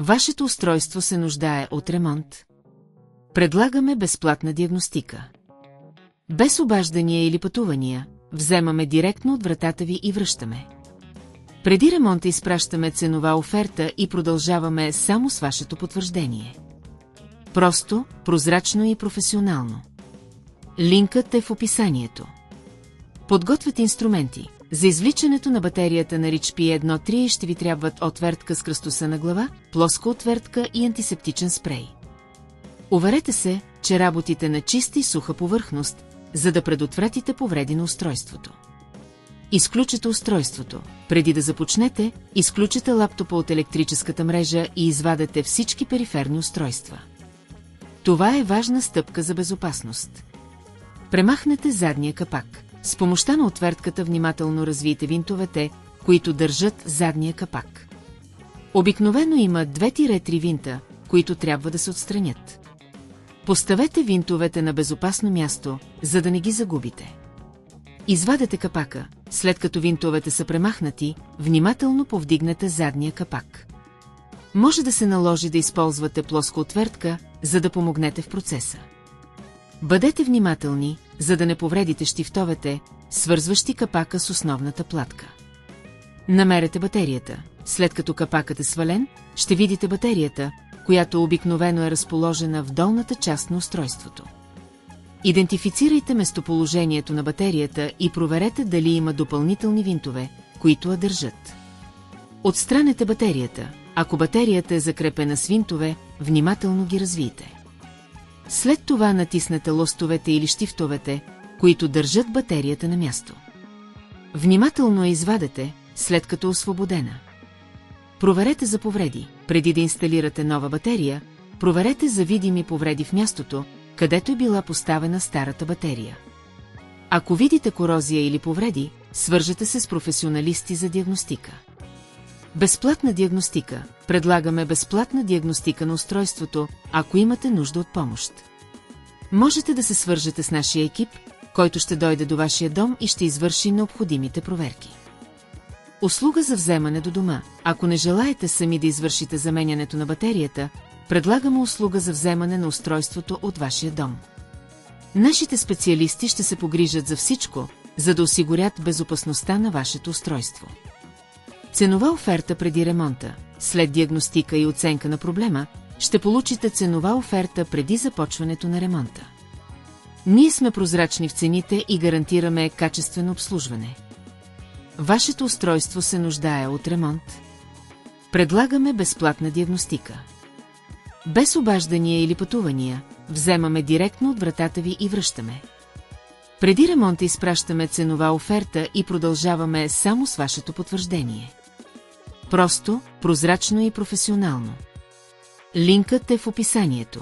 Вашето устройство се нуждае от ремонт. Предлагаме безплатна диагностика. Без обаждания или пътувания, вземаме директно от вратата ви и връщаме. Преди ремонта изпращаме ценова оферта и продължаваме само с вашето потвърждение. Просто, прозрачно и професионално. Линкът е в описанието. Подготвят инструменти. За извличането на батерията на RICH P1.3 ще ви трябват отвертка с кръстосана глава, плоска отвертка и антисептичен спрей. Уверете се, че работите на чиста и суха повърхност, за да предотвратите повреди на устройството. Изключете устройството. Преди да започнете, изключете лаптопа от електрическата мрежа и извадете всички периферни устройства. Това е важна стъпка за безопасност. Премахнете задния капак. С помощта на отвертката внимателно развийте винтовете, които държат задния капак. Обикновено има 2-3 винта, които трябва да се отстранят. Поставете винтовете на безопасно място, за да не ги загубите. Извадете капака, след като винтовете са премахнати, внимателно повдигнете задния капак. Може да се наложи да използвате плоска отвертка, за да помогнете в процеса. Бъдете внимателни, за да не повредите щифтовете, свързващи капака с основната платка. Намерете батерията. След като капакът е свален, ще видите батерията, която обикновено е разположена в долната част на устройството. Идентифицирайте местоположението на батерията и проверете дали има допълнителни винтове, които я държат. Отстранете батерията. Ако батерията е закрепена с винтове, внимателно ги развийте. След това натиснете лостовете или щифтовете, които държат батерията на място. Внимателно я извадете, след като е освободена. Проверете за повреди. Преди да инсталирате нова батерия, проверете за видими повреди в мястото, където е била поставена старата батерия. Ако видите корозия или повреди, свържете се с професионалисти за диагностика. Безплатна диагностика. Предлагаме безплатна диагностика на устройството, ако имате нужда от помощ. Можете да се свържете с нашия екип, който ще дойде до вашия дом и ще извърши необходимите проверки. Услуга за вземане до дома. Ако не желаете сами да извършите заменянето на батерията, предлагаме услуга за вземане на устройството от вашия дом. Нашите специалисти ще се погрижат за всичко, за да осигурят безопасността на вашето устройство. Ценова оферта преди ремонта. След диагностика и оценка на проблема, ще получите ценова оферта преди започването на ремонта. Ние сме прозрачни в цените и гарантираме качествено обслужване. Вашето устройство се нуждае от ремонт. Предлагаме безплатна диагностика. Без обаждания или пътувания, вземаме директно от вратата ви и връщаме. Преди ремонта изпращаме ценова оферта и продължаваме само с вашето потвърждение. Просто, прозрачно и професионално. Линкът е в описанието.